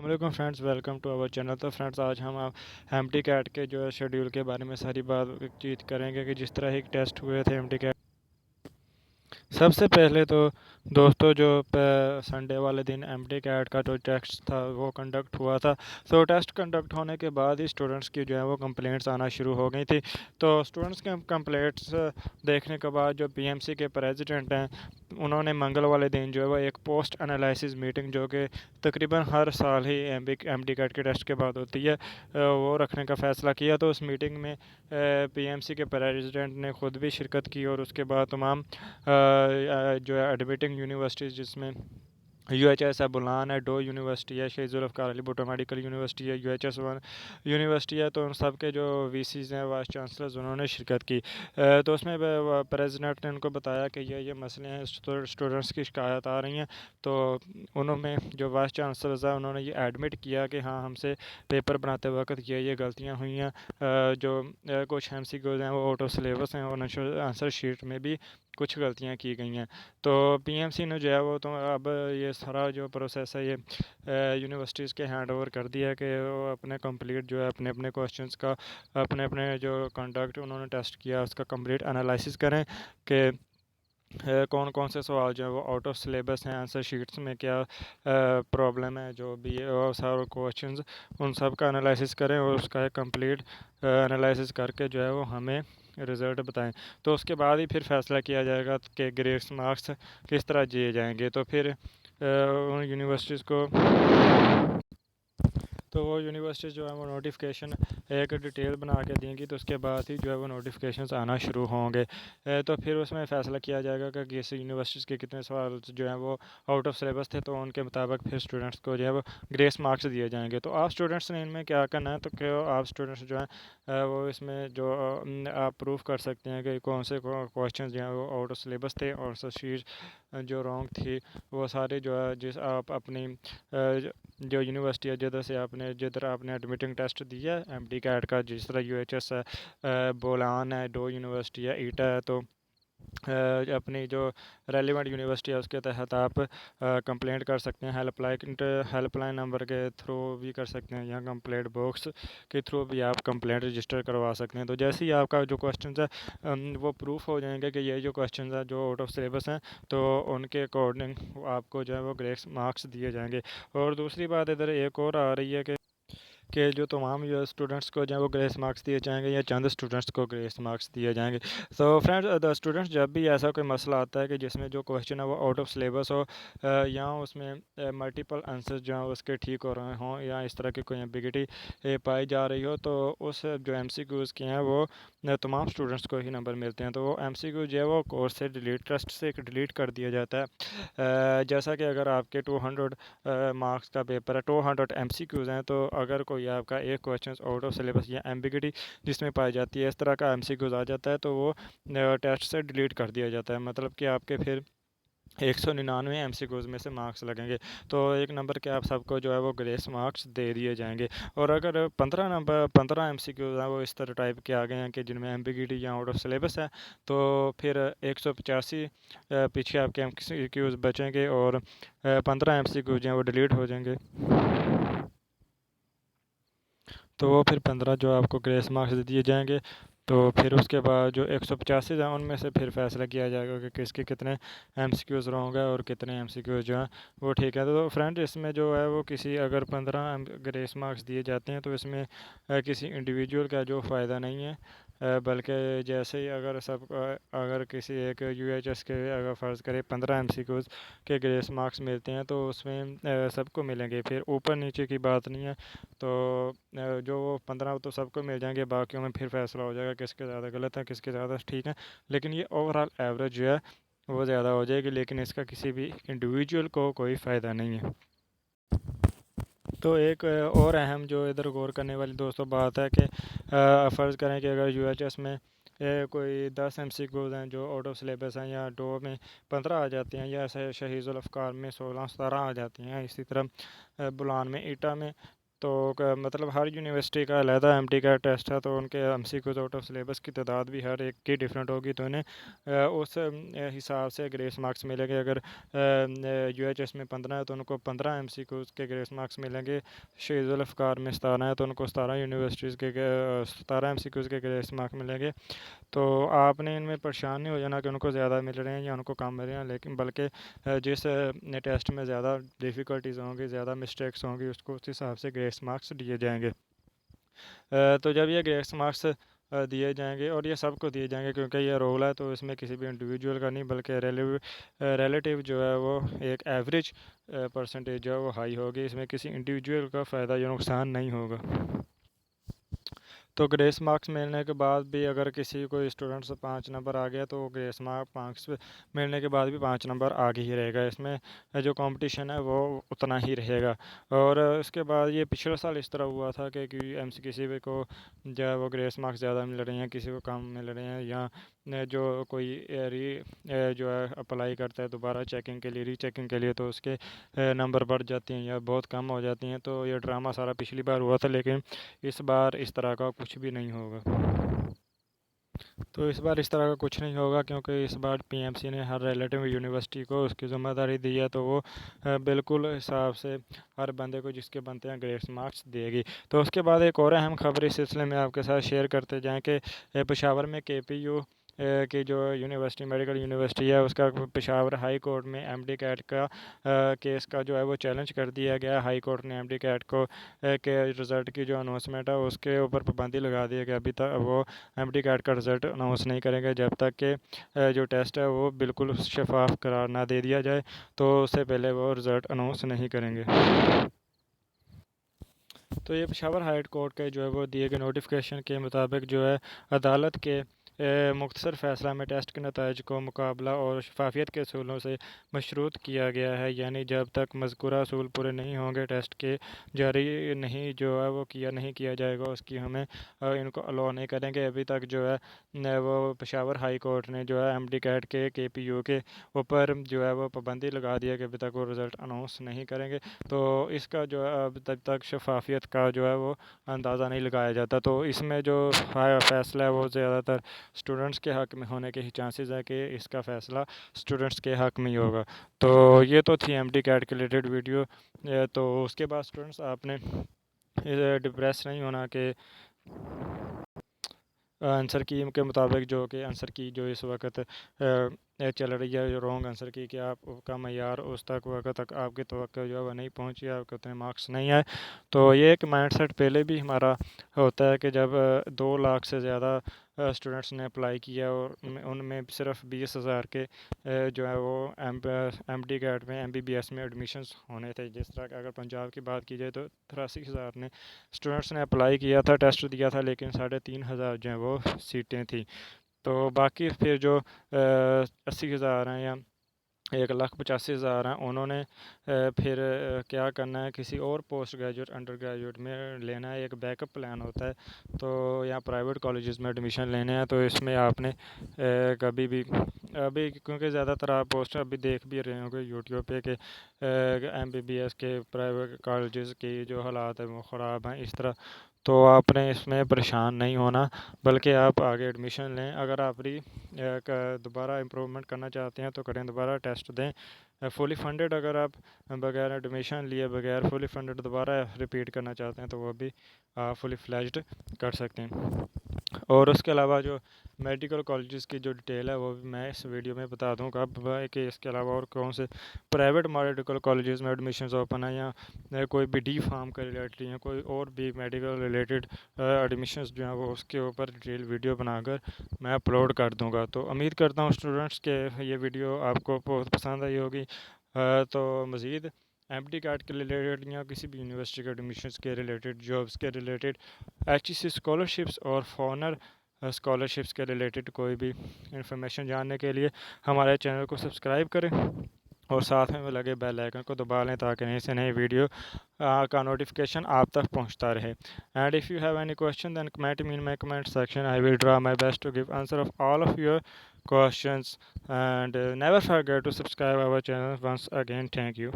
वालेकुम friends, welcome to our channel. तो friends, आज हम एम टी कैट के जो है शेड्यूल के बारे में सारी बातचीत करेंगे कि जिस तरह एक टेस्ट हुए थे एम टी कैट। सबसे पहले तो दोस्तों, जो संडे वाले दिन एमटी कैट का जो टेस्ट था वो कंडक्ट हुआ था। तो टेस्ट कंडक्ट होने के बाद ही स्टूडेंट्स की जो है वो कंप्लेंट्स आना शुरू हो गई थी। तो स्टूडेंट्स के कंप्लेंट्स देखने के बाद जो पीएमसी के प्रेसिडेंट हैं, उन्होंने मंगल वाले दिन जो है वो एक पोस्ट एनालिसिस मीटिंग, जो कि तकरीबन हर साल ही एमटी कैट के टेस्ट के बाद होती है, वो रखने का फ़ैसला किया। तो उस मीटिंग में पीएमसी के प्रेसिडेंट ने ख़ुद भी शिरकत की और उसके बाद तमाम जो है एडमिटिंग यूनिवर्सिटीज़, जिसमें UHS है, बुलान है, डो यूनिवर्सिटी है, शहीद जुल्फ़िकार अली भुट्टो मेडिकल यूनिवर्सिटी है, UHS वन यूनिवर्सिटी है, तो उन सब के जो वीसीज़ हैं, वाइस चांसलर्स, उन्होंने शिरकत की। तो उसमें प्रेसिडेंट ने उनको बताया कि ये मसले हैं, स्टूडेंट्स की शिकायत आ रही हैं। तो उन्होंने जो वाइस चांसलर्स है, उन्होंने ये एडमिट किया कि हाँ, हमसे पेपर बनाते वक्त ये गलतियाँ हुई हैं। जो कुछ MCQs हैं वो आउट ऑफ सिलेबस हैं और आंसर शीट में भी कुछ गलतियाँ की गई हैं। तो पीएमसी ने जो है वो, तो अब ये सारा जो प्रोसेस है ये यूनिवर्सिटीज़ के हैंड ओवर कर दिया है कि वो अपने कंप्लीट जो है अपने अपने क्वेश्चंस का, अपने अपने जो कंडक्ट उन्होंने टेस्ट किया उसका कंप्लीट एनालिसिस करें कि कौन कौन से सवाल जो है वो आउट ऑफ सिलेबस हैं, आंसर शीट्स में क्या प्रॉब्लम है, जो भी है वो सारे क्वेश्चंस, उन सब का एनालिसिस करें और उसका एक कंप्लीट एनालिसिस करके जो है वो हमें रिज़ल्ट बताएं। तो उसके बाद ही फिर फैसला किया जाएगा कि ग्रेस मार्क्स किस तरह दिए जाएंगे। तो फिर उन यूनिवर्सिटीज़ को, तो वो यूनिवर्सिटी जो है वो नोटिफिकेशन एक डिटेल बना के देंगी, तो उसके बाद ही जो है वो नोटिफिकेशंस आना शुरू होंगे। तो फिर उसमें फ़ैसला किया जाएगा कि किस यूनिवर्सिटीज़ के कितने सवाल जो हैं वो आउट ऑफ सिलेबस थे, तो उनके मुताबिक फिर स्टूडेंट्स को जो है वो ग्रेस मार्क्स दिए जाएंगे। तो आप स्टूडेंट्स ने इनमें क्या करना है, तो क्या आप स्टूडेंट्स जो हैं वो इसमें जो आप प्रूफ कर सकते हैं कि कौन से क्वेश्चन जो हैं वो आउट ऑफ सिलेबस थे और शीट जो रॉन्ग थी वो सारे जो है, जिस आप अपनी जो यूनिवर्सिटी है जिधर आपने एडमिटिंग टेस्ट दिया है एमटी कैट का, जिस तरह UHS है, बोलान है, डो यूनिवर्सिटी है, ईटा है, तो अपनी जो रेलिवेंट यूनिवर्सिटी है उसके तहत आप कंप्लेंट कर सकते हैं। हेल्पलाइन नंबर के थ्रू भी कर सकते हैं, या कंप्लेंट बॉक्स के थ्रू भी आप कंप्लेंट रजिस्टर करवा सकते हैं। तो जैसे ही आपका जो क्वेश्चन है वो प्रूफ हो जाएंगे कि ये जो क्वेश्चन है जो आउट ऑफ सिलेबस हैं, तो उनके अकॉर्डिंग आपको जो है वो ग्रेस मार्क्स दिए जाएंगे। और दूसरी बात इधर एक और आ रही है कि जो तमाम जो स्टूडेंट्स को जो है वो ग्रेस मार्क्स दिए जाएंगे या चंद स्टूडेंट्स को ग्रेस मार्क्स दिए जाएंगे। तो फ्रेंड्स, द स्टूडेंट्स, जब भी ऐसा कोई मसला आता है कि जिसमें जो क्वेश्चन है वो आउट ऑफ सिलेबस हो, या उसमें मल्टीपल आंसर जो हैं उसके ठीक हो रहे हों, या इस तरह की कोई एम्बिगिटी पाई जा रही हो, तो उस जो MCQs के हैं वो तमाम स्टूडेंट्स को ही नंबर मिलते हैं। तो वो MCQ जो है वो कोर्स से टेस्ट से डिलीट कर दिया जाता है। जैसा कि अगर आपके 200 मार्क्स का पेपर है, 200 MCQs हैं, तो अगर कोई आपका एक क्वेश्चन आउट ऑफ सिलेबस या एम्बिगिटी जिसमें पाई जाती है, इस तरह का MCQs आ जाता है, तो वो टेस्ट से डिलीट कर दिया जाता है। मतलब कि आपके फिर 199 MCQs में से मार्क्स लगेंगे, तो एक नंबर के आप सबको जो है वो ग्रेस मार्क्स दे दिए जाएंगे। और अगर 15 MCQs हैं वो इस तरह टाइप के आ गए हैं कि जिनमें एम्बिगिटी या आउट ऑफ सिलेबस है, तो फिर 185 पीछे आपके MCQs बचेंगे और 15 MCQs जो हैं वो डिलीट हो जाएंगे। तो वो फिर 15 जो आपको ग्रेस मार्क्स दे दिए जाएंगे। तो फिर उसके बाद जो 185 हैं उनमें से फिर फैसला किया जाएगा कि किसके कितने MCQs रॉन्ग है और कितने MCQs जो हैं वो ठीक है। तो फ्रेंड, इसमें जो है वो किसी अगर 15 ग्रेस मार्क्स दिए जाते हैं तो इसमें किसी इंडिविजुअल का जो फ़ायदा नहीं है, बल्कि जैसे ही अगर किसी एक UHS के अगर फ़र्ज़ करें 15 MCQs के ग्रेस मार्क्स मिलते हैं, तो उसमें सबको मिलेंगे, फिर ऊपर नीचे की बात नहीं है। तो जो वो 15 तो सबको मिल जाएंगे, बाकियों में फिर फैसला हो जाएगा किसके ज़्यादा गलत है किसके ज़्यादा ठीक है। लेकिन ये ओवरऑल एवरेज जो है वो ज़्यादा हो जाएगी, लेकिन इसका किसी भी इंडिविजुअल को कोई फ़ायदा नहीं है। तो एक और अहम जो इधर गौर करने वाली दोस्तों बात है कि फ़र्ज़ करें कि अगर UHS में कोई 10 MCQs हैं जो आउट ऑफ सिलेबस हैं, या डो में 15 आ जाते हैं, या शहीद जुल्फ़िकार में 16-17 आ जाती हैं, इसी तरह बुलान में, ईटा में। तो मतलब हर यूनिवर्सिटी का अलहदा एमटी का टेस्ट है, तो उनके एमसीक्यूज आउट ऑफ सिलेबस की तादाद भी हर एक की डिफरेंट होगी, तो उन्हें उस हिसाब से ग्रेस मार्क्स मिलेंगे। अगर यूएचएस में 15 है तो उनको 15 एमसीक्यूज के ग्रेस मार्क्स मिलेंगे। शहीदुल अफ़्कार में 17 है तो उनको 17 यूनिवर्सिटीज़ के 17 एमसीक्यूज के ग्रेस मार्क्स मिलेंगे। तो आपने इनमें परेशान नहीं हो जाना कि उनको ज़्यादा मिल रहे हैं या उनको कम मिल रहे हैं, लेकिन बल्कि जिस टेस्ट में ज़्यादा डिफ़िकल्टीज़ होंगी, ज़्यादा मिस्टेक्स होंगी, उसको उस हिसाब से ग्रेस मार्क्स दिए जाएंगे। तो जब ये ग्रेस मार्क्स दिए जाएंगे, और ये सबको दिए जाएंगे क्योंकि ये रोल है, तो इसमें किसी भी इंडिविजुअल का नहीं बल्कि रिलेटिव जो है वो एक एवरेज परसेंटेज जो है वो हाई होगी। इसमें किसी इंडिविजुअल का फ़ायदा या नुकसान नहीं होगा। तो ग्रेस मार्क्स मिलने के बाद भी अगर किसी कोई स्टूडेंट से 5 नंबर आ गया, तो ग्रेस मार्क्स मिलने के बाद भी 5 नंबर आगे ही रहेगा। इसमें जो कंपटीशन है वो उतना ही रहेगा। और उसके बाद ये पिछले साल इस तरह हुआ था कि एमसी किसी भी को जो है वो ग्रेस मार्क्स ज़्यादा मिल रहे हैं, किसी को कम मिल रहे हैं, या जो कोई जो है अप्लाई करता है दोबारा चेकिंग के लिए, रीचेकिंग के लिए, तो उसके नंबर बढ़ जाते हैं या बहुत कम हो जाती हैं। तो ये ड्रामा सारा पिछली बार हुआ था, लेकिन इस बार इस तरह का कुछ भी नहीं होगा। तो इस बार इस तरह का कुछ नहीं होगा क्योंकि इस बार पीएमसी ने हर रिलेटिव यूनिवर्सिटी को उसकी ज़िम्मेदारी दी है, तो वो बिल्कुल हिसाब से हर बंदे को जिसके बनते हैं ग्रेस मार्क्स देगी। तो उसके बाद एक और अहम खबर इस सिलसिले में आपके साथ शेयर करते जाएँ कि पेशावर में केपीयू की जो यूनिवर्सिटी मेडिकल यूनिवर्सिटी है, उसका पेशावर हाई कोर्ट में एमडी कैट का केस का जो है वो चैलेंज कर दिया गया। हाई कोर्ट ने एमडी कैट को के रिज़ल्ट की जो अनाउंसमेंट है उसके ऊपर पाबंदी लगा दी है कि अभी तक वो एमडी कैट का रिज़ल्ट अनाउंस नहीं करेंगे जब तक कि जो टेस्ट है वो बिल्कुल शफाफ करार ना दे दिया जाए, तो उससे पहले वो रिज़ल्ट अनाउंस नहीं करेंगे। तो ये पेशावर हाई कोर्ट के जो है वो दिए गए नोटिफिकेशन के मुताबिक जो है अदालत के मुख्तसर फ़ैसला में टेस्ट के नताइज को मुकाबला और शफाफियत के असूलों से मशरूत किया गया है, यानी जब तक मज़कूरा असूल पूरे नहीं होंगे टेस्ट के जारी नहीं जो है वो नहीं किया जाएगा, उसकी हमें इनको अलाउ नहीं करेंगे। अभी तक जो है वो पेशावर हाई कोर्ट ने जो है एमडी कैट के केपीयू के ऊपर जो है वो पाबंदी लगा दी है कि अभी तक वो रिज़ल्ट अनाउंस नहीं करेंगे। तो इसका जो है अब तक शफाफियत का जो है वो अंदाज़ा नहीं लगाया जाता। तो इसमें जो फ़ैसला है वो ज़्यादातर स्टूडेंट्स के हक़ में होने के ही चांसेस है कि इसका फ़ैसला स्टूडेंट्स के हक़ में ही होगा। तो ये तो थी एमडी कैट के रिलेटेड वीडियो। तो उसके बाद स्टूडेंट्स आपने डिप्रेस नहीं होना कि आंसर की के मुताबिक जो कि आंसर की जो इस वक्त चल रही है, जो रॉन्ग आंसर की कि आपका मयार उस तक वक्त तक आपकी तवक्को जो है वह नहीं पहुंची, आपके उतने मार्क्स नहीं आए। तो ये एक माइंडसेट पहले भी हमारा होता है कि जब 2 लाख से ज़्यादा स्टूडेंट्स ने अप्लाई किया और उनमें सिर्फ 20,000 के जो है वो एमडी कैट में एमबीबीएस में एडमिशन्स होने थे। जिस तरह कि अगर पंजाब की बात की जाए तो 83,000 ने स्टूडेंट्स ने अप्लाई किया था, टेस्ट दिया था, लेकिन 3,500 जो है वो सीटें थी। तो बाकी फिर जो 80,000 हैं या 1,85,000 हैं, उन्होंने फिर क्या करना है, किसी और पोस्ट ग्रेजुएट अंडर ग्रेजुएट में लेना है। एक बैकअप प्लान होता है। तो या प्राइवेट कॉलेजेस में एडमिशन लेने हैं, तो इसमें आपने कभी भी अभी क्योंकि ज़्यादातर आप पोस्ट अभी देख भी रहे होंगे यूट्यूब पे कि एमबीबीएस के प्राइवेट कॉलेजेस की जो हालात है वो ख़राब हैं इस तरह। तो आपने इसमें परेशान नहीं होना, बल्कि आप आगे एडमिशन लें। अगर आप दोबारा इम्प्रूवमेंट करना चाहते हैं तो करें, दोबारा टेस्ट दें। फुली फंडेड अगर आप बगैर एडमिशन लिए बगैर फुली फंडेड दोबारा रिपीट करना चाहते हैं तो वो भी आप फुली फ्लैज्ड कर सकते हैं। और उसके अलावा जो मेडिकल कॉलेजेस की जो डिटेल है वो भी मैं इस वीडियो में बता दूंगा कि इसके अलावा और कौन से प्राइवेट मेडिकल कॉलेजेस में एडमिशन्स ओपन है, या कोई भी डी फार्म का रिलेटेड या कोई और भी मेडिकल रिलेटेड एडमिशन्स जो हैं वो उसके ऊपर डिटेल वीडियो बनाकर मैं अपलोड कर दूंगा। तो उम्मीद करता हूँ स्टूडेंट्स के ये वीडियो आपको बहुत पसंद आई होगी। तो मज़ीद एमडी कैट के रिलेटेड या किसी भी यूनिवर्सिटी के एडमिशन्स के रिलेटेड, जॉब्स के रिलेटेड, एचईसी स्कॉलरशिप्स और फॉरनर स्कॉलरशिप्स के रिलेटेड कोई भी इंफॉर्मेशन जानने के लिए हमारे चैनल को सब्सक्राइब करें और साथ में लगे बेल आइकन को दबा लें ताकि नई से नई वीडियो का नोटिफिकेशन आप तक पहुंचता रहे। And if you have any question then comment me in my comment section, I will try my best to give answer of all of your questions, and never forget to subscribe our channel. Once again, thank you.